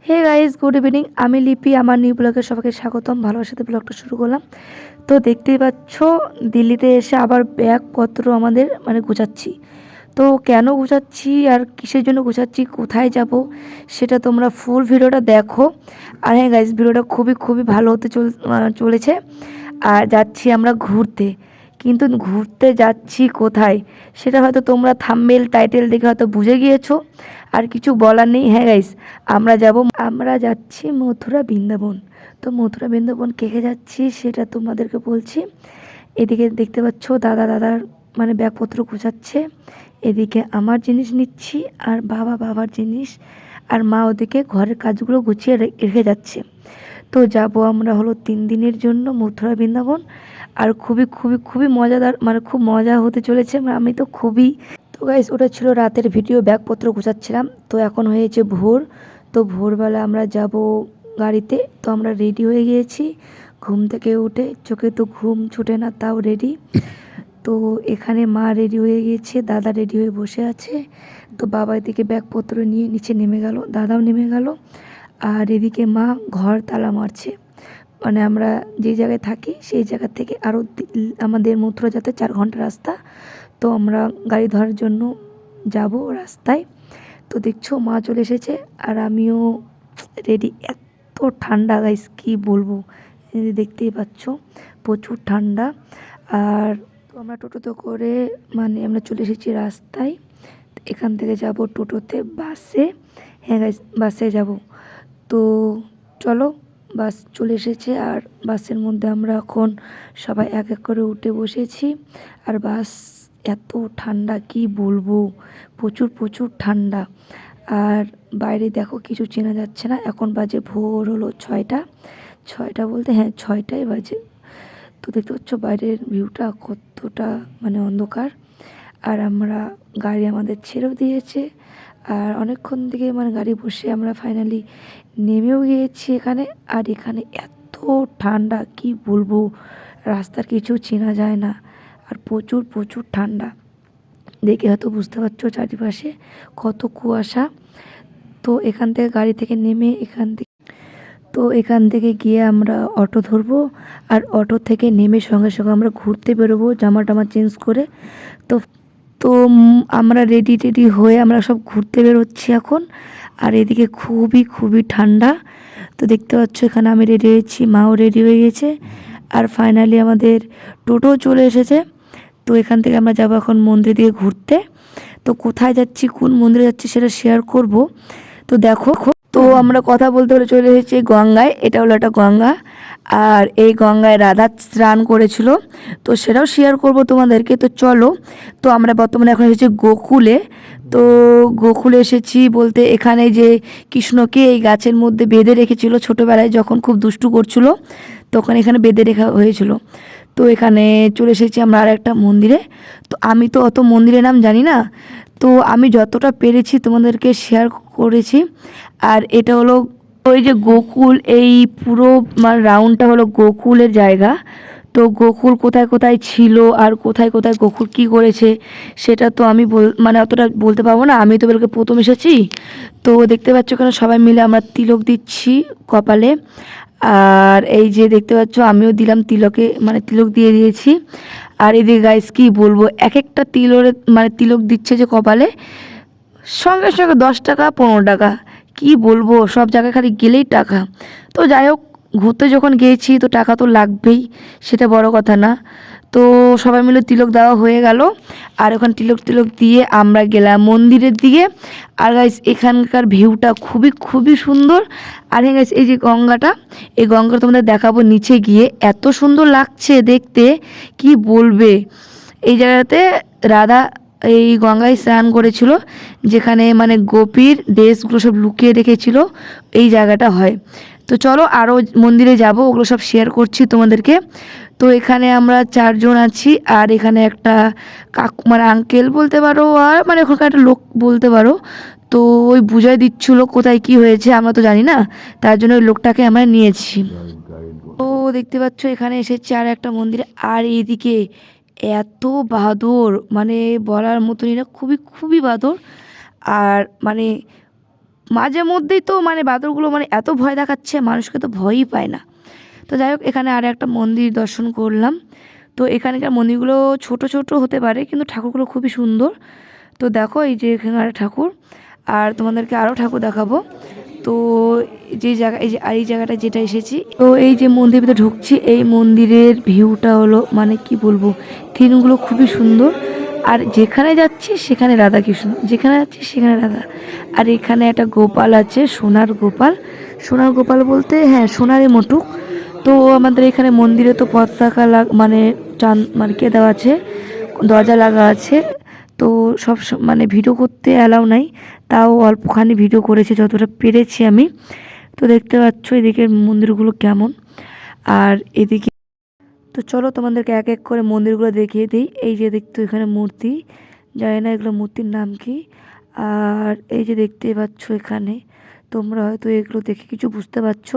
Hey guys, good evening. আমি লিপি, আমার নিউ ব্লগে সবাইকে স্বাগতম। ভালোবাসার সাথে ব্লগটা শুরু করলাম। তো দেখতেই পাচ্ছ, দিল্লিতে এসে আবার ব্যাগপত্র আমাদের গুছাচ্ছি। তো কেন গুছাচ্ছি আর কিসের জন্য গুছাচ্ছি, কোথায় যাব, সেটা তোমরা ফুল ভিডিওটা দেখো। আর হ্যাঁ গাইজ, ভিডিওটা খুবই খুবই ভালো হতে চলেছে। আর যাচ্ছি আমরা ঘুরতে, কিন্তু ঘুরতে যাচ্ছি কোথায় সেটা হয়তো তোমরা থাম্বনেল টাইটেল দেখে হয়তো বুঝে গিয়েছো। আর কিছু বলার নেই। হ্যাঁ গাইস, আমরা যাচ্ছি মথুরা বৃন্দাবন। তো মথুরা বৃন্দাবন কে কে যাচ্ছি সেটা তোমাদেরকে বলছি। এদিকে দেখতে পাচ্ছ দাদার ব্যাগপত্র গুছাচ্ছে, এদিকে আমার জিনিস নিচ্ছি, আর বাবার জিনিস, আর মা ওদিকে ঘরের কাজগুলো গুছিয়ে রেখে যাচ্ছে। তো যাব আমরা হলো 3 দিনের জন্য মথুরা বৃন্দাবন। আর খুবই খুবই খুবই মজাদার, খুব মজা হতে চলেছে। আমি তো খুবই। তো গাইস, ওটা ছিল রাতের ভিডিও, ব্যাগপত্র গুছাচ্ছিলাম। তো এখন হয়েছে ভোর। তো ভোরবেলা আমরা যাব গাড়িতে। তো আমরা রেডি হয়ে গিয়েছি, ঘুম থেকে উঠে, চোখে তো ঘুম ছুটে না, তাও রেডি। তো এখানে মা রেডি হয়ে গিয়েছে, দাদা রেডি হয়ে বসে আছে। তো বাবা এদিকে ব্যাগপত্র নিয়ে নিচে নেমে গেল, দাদাও নেমে গেল। আর এদিকে মা ঘর তালা মারছে। আমরা যে জায়গায় থাকি সেই জায়গা থেকে আরও আমাদের মথুরা যেতে 4 ঘন্টা রাস্তা। তো আমরা গাড়ি ধরার জন্য যাব রাস্তায়। তো দেখছো মা চলে এসেছে, আর আমিও রেডি। এত ঠান্ডা গাইস, কি বলবো, দেখতেই পাচ্ছ প্রচুর ঠান্ডা। আর তো আমরা টোটোতে করে আমরা চলে এসেছি রাস্তায়। এখান থেকে যাব টোটোতে, বাসে। হ্যাঁ গাইস, বাসে যাব। তো চলো, বাস চলে এসেছে। আর বাসের মধ্যে আমরা এখন সবাই এক এক করে উঠে বসেছি। আর বাস এত ঠান্ডা, কি বলবো, প্রচুর প্রচুর ঠান্ডা। আর বাইরে দেখো কিছু চেনা যাচ্ছে না। এখন বাজে ভোর হলো 6টা। 6টা বলতে হ্যাঁ 6টাই বাজে। তো দেখতে পাচ্ছ বাইরের ভিউটা কতটা অন্ধকার। আর আমরা গাড়ি আমাদের ছেড়েও দিয়েছে। আর অনেকক্ষণ থেকে গাড়ি বসে আমরা ফাইনালি নেমেও গিয়েছি এখানে। আর এখানে এত ঠান্ডা, কি বলবো, রাস্তার কিছু চেনা যায় না। আর প্রচুর প্রচুর ঠান্ডা, দেখে হয়তো বুঝতে পারছো চারিপাশে কত কুয়াশা। তো এখান থেকে গাড়ি থেকে নেমে এখান থেকে গিয়ে আমরা অটো ধরবো। আর অটো থেকে নেমে সঙ্গে সঙ্গে আমরা ঘুরতে বেরোবো, জামা টামা চেঞ্জ করে। তো তো আমরা রেডি টেডি হয়ে আমরা সব ঘুরতে বেরোচ্ছি এখন। আর এদিকে খুবই খুবই ঠান্ডা। তো দেখতে পাচ্ছ এখানে আমি রেডি হয়েছি, মাও রেডি হয়ে গেছে। আর ফাইনালি আমাদের টোটো চলে এসেছে। তো এখান থেকে আমরা যাবো এখন মন্দির দিকে ঘুরতে। তো কোথায় যাচ্ছি, কোন মন্দিরে যাচ্ছি সেটা শেয়ার করব। তো দেখো, তো আমরা কথা বলতে বলে চলে এসেছি গঙ্গায়। এটা হলো একটা গঙ্গা, আর এই গঙ্গায় রাধা স্নান করেছিল। তো সেটাও শেয়ার করব তোমাদেরকে। তো চলো। তো আমরা বর্তমানে এখন এসেছি গোকুলে। তো গোকুলে এসেছি বলতে এখানে যে কৃষ্ণকে এই গাছের মধ্যে বেঁধে রেখেছিল ছোটোবেলায়, যখন খুব দুষ্টু করছিল তখন এখানে বেঁধে রেখা হয়েছিল। তো এখানে চলে এসেছি আমরা আর একটা মন্দিরে। তো আমি তো অত মন্দিরের নাম জানি না, তো আমি যতটা পেরেছি তোমাদেরকে শেয়ার করেছি। আর এটা হলো ওই যে গোকুল, এই পুরো রাউন্ডটা হলো গোকুলের জায়গা। তো গোকুল কোথায় কোথায় ছিল আর কোথায় কোথায় গোকুল কী করেছে সেটা তো আমি অতটা বলতে পারবো না। আমি তো বেলকে প্রথম এসেছি। তো দেখতে পাচ্ছ এখানে সবাই মিলে আমরা তিলক দিচ্ছি কপালে। আর এই যে দেখতে পাচ্ছ আমিও দিলাম তিলকে, তিলক দিয়ে দিয়েছি। আর এদিকে গাইস কি বলবো, এক একটা তিলক দিচ্ছে যে কপালে, সঙ্গে সঙ্গে 10 টাকা 15 টাকা, কি বলবো, সব জায়গায় খালি গেলেই টাকা। তো যাই হোক, ঘুরতে যখন গিয়েছি তো টাকা তো লাগবেই, সেটা বড় কথা না। তো সবাই মিলে তিলক দেওয়া হয়ে গেল। আর ওখানে তিলক দিয়ে আমরা গেলাম মন্দিরের দিকে। আর গাইস এখানকার ভিউটা খুবই খুবই সুন্দর। আর হ্যাঁ গাইস, এই যে গঙ্গাটা, এই গঙ্গাটা তোমাদের দেখাবো নিচে গিয়ে, এত সুন্দর লাগছে দেখতে, কি বলবে। এই জায়গাতে রাধা এই গঙ্গায় স্নান করেছিল, যেখানে গোপীর ড্রেসগুলো সব লুকিয়ে রেখেছিল, এই জায়গাটা হয়। তো চলো আরও মন্দিরে যাব, ওগুলো সব শেয়ার করছি তোমাদেরকে। তো এখানে আমরা 4 জন আছি। আর এখানে একটা কাকু আঙ্কেল বলতে পারো, আর ওখানকার একটা লোক বলতে পারো। তো ওই বুঝাই দিচ্ছিল কোথায় কি হয়েছে, আমরা তো জানি না, তার জন্য ওই লোকটাকে আমরা নিয়েছি। তো দেখতে পাচ্ছ এখানে এসেছি আর একটা মন্দিরে। আর এইদিকে এত বাদর, বলার মতনই না, খুবই খুবই বাদর। আর মাঝে মধ্যেই তো মানে বাঁদরগুলো মানে এত ভয় দেখাচ্ছে, মানুষকে তো ভয়ই পায় না। তো যাই হোক, এখানে আর একটা মন্দির দর্শন করলাম। তো এখানকার মন্দিরগুলো ছোট ছোট হতে পারে, কিন্তু ঠাকুরগুলো খুবই সুন্দর। তো দেখো এই যে এখানে ঠাকুর, আর তোমাদেরকে আরও ঠাকুর দেখাবো। তো যে জায়গা এই যে আর এই জায়গাটা যেটা এসেছি, তো এই যে মন্দিরের ভিতরে ঢুকছি, এই মন্দিরের ভিউটা হলো মানে কি বলবো, থিমগুলো খুবই সুন্দর। আর যেখানে যাচ্ছি সেখানে রাধাকৃষ্ণ, যেখানে যাচ্ছি সেখানে রাধা। আর এখানে একটা গোপাল আছে, সোনার গোপাল। সোনার গোপাল বলতে হ্যাঁ, সোনারই মটুক। তো আমাদের এখানে মন্দিরে তো পতাকা মানে চান মানে কে দেওয়া আছে, দরজা লাগা আছে। তো সব মানে ভিডিও করতে অ্যালাউ নাই, তাও অল্পখানি ভিডিও করেছি যতটা পেরেছি আমি। তো দেখতে পাচ্ছ এদিকের মন্দিরগুলো কেমন। আর এদিকে তো চলো তোমাদেরকে এক এক করে মন্দিরগুলো দেখিয়ে দিই। এই যে দেখতো এখানে মূর্তি, জানি না এগুলো মূর্তির নাম কি। আর এই যে দেখতেই পাচ্ছ এখানে, তোমরা হয়তো এগুলো দেখে কিছু বুঝতে পারছো,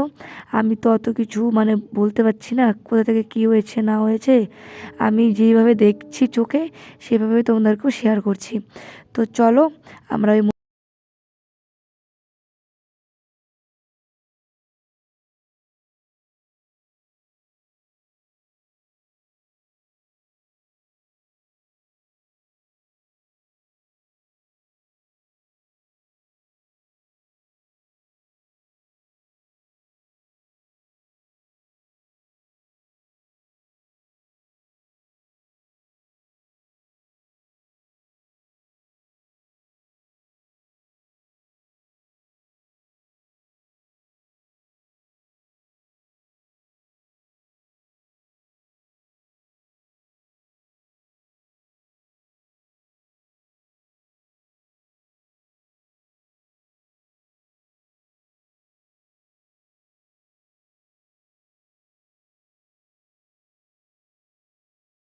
আমি তো অত কিছু মানে বলতে পারছি না কোথা থেকে কী হয়েছে না হয়েছে। আমি যেইভাবে দেখছি চোখে সেভাবে তোমাদেরকেও শেয়ার করছি। তো চলো আমরা ওই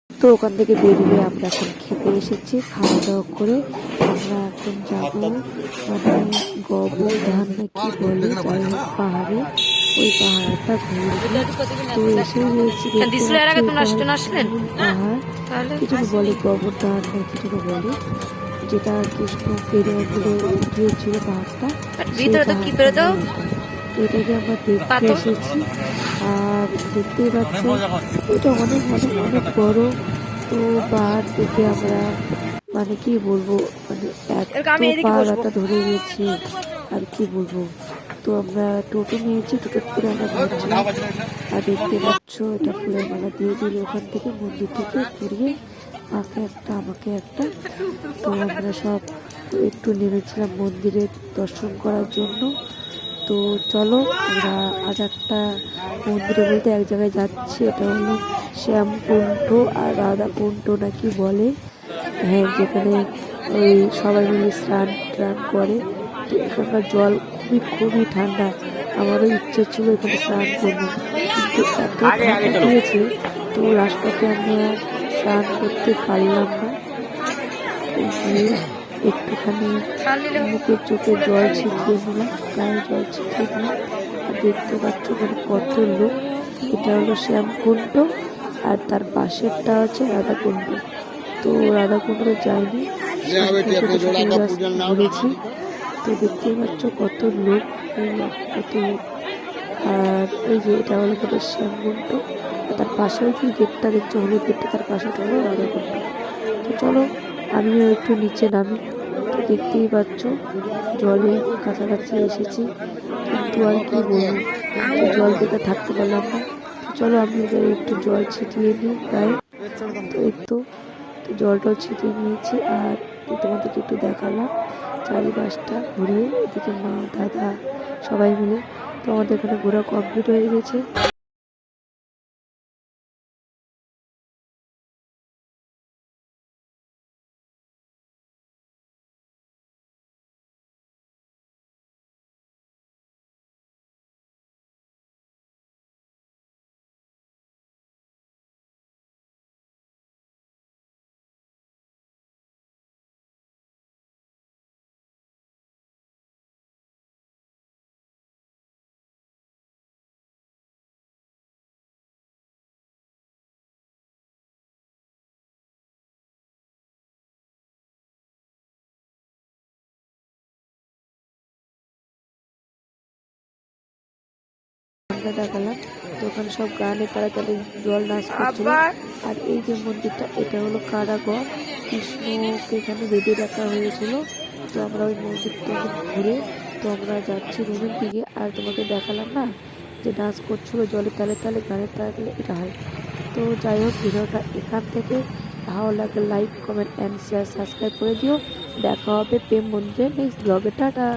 তো ওখান থেকে বেরিয়ে আমরা এখন খেতে এসেছি, খাওয়া দাওয়া করে আমরা এখন যাব মানে গোবর্ধন না কি বলে, যাই হোক পাহাড়ে, ওই পাহাড়টা ঘুরবো। তো এসে গিয়েছি, পাহাড় কিছু বলে গোবর্ধন না কিছু বলে, যেটা কৃষ্ণ পেরিয়ে বলে উঠিয়েছিল পাহাড়টা, তো এটাকে আমরা দেখতে এসেছি। আর দেখতেই পাচ্ছ এটা অনেক অনেক অনেক বড়। তো পাহাড় দেখে আমরা মানে কি বলবো, মানে এত পা ব্যথা ধরে গেছি আর কি বলবো। তো আমরা টোটো নিয়েছি, টোটো করে আমরা ঘুরছিলাম। আর দেখতে পাচ্ছ এটা ফুলের মালা দিয়ে দিল ওখান থেকে, মন্দির থেকে ঘুরিয়ে মাকে একটা আমাকে একটা। তো আমরা সব একটু নেমেছিলাম মন্দিরে দর্শন করার জন্য। তো চলো আমরা আর একটা মন্দিরে বলতে এক জায়গায় যাচ্ছি, এটা হলো শ্যামকুণ্ড আর রাধাকুণ্ড নাকি বলে, হ্যাঁ, যেখানে ওই সবাই মিলে স্নান টান করে। তো এখানকার জল খুবই খুবই ঠান্ডা, আমারও ইচ্ছে ছিল এখানে স্নান করবো, কিন্তু এত ঠান্ডা দিয়েছে তো লাস্ট পথে আমরা স্নান করতে পারলাম না। একটুখানি মুখের চোখে জল ছিটিয়ে নিলাম, গায়ে জল ছিটিয়ে নিলাম। আর দেখতে পাচ্ছ মানে কত লোক। এটা হলো শ্যামকুণ্ড আর তার পাশেরটা হচ্ছে রাধাকুণ্ড। তো রাধাকুণ্ড যাইনি, ঘুরেছি। তো দেখতেই পাচ্ছ কত লোক, কত লোক। আর এই যে এটা হলো শ্যামকুণ্ড, আর তার পাশে যে গেটটা দেখছো হলুদ গেটটা, তার পাশেটা হলো রাধাকুণ্ড। তো চলো আমিও একটু নিচে নামি। তো দেখতেই পাচ্ছ জলে কাছাকাছি এসেছি, কিন্তু আর কি বলবো, জল দেখে থাকতে পারলাম না। তো চলো আমি যাই একটু জল ছিটিয়ে নিই গায়ে। তো এই তো জল টল ছিটিয়ে নিয়েছি, আর তোমাদেরকে একটু দেখালাম চারিপাশটা ঘুরিয়ে, এদিকে মা দাদা সবাই মিলে। তো আমাদের এখানে ঘোরা কমপ্লিট হয়ে গেছে। আমরা দেখালাম। তো ওখানে সব গানে তালে তালে জল নাচ করছিল। আর এই যে মন্দিরটা, এটা হলো কারাগর, কৃষ্ণকে এখানে বেঁধে রাখা হয়েছিল। তো আমরা ওই মন্দিরটা ঘুরে তো আমরা যাচ্ছি রুমের দিকে। আর তোমাকে দেখালাম না যে ডান্স করছিল জলের তালে তালে, গানের তালে তালে, এটা হয়। তো যাই হোক, ভিডিওটা এখান থেকে ভালো লাগে like comment and share subscribe করে দিও। দেখা হবে প্রেম মন্দিরের নেক্সট ব্লগে। টাটা।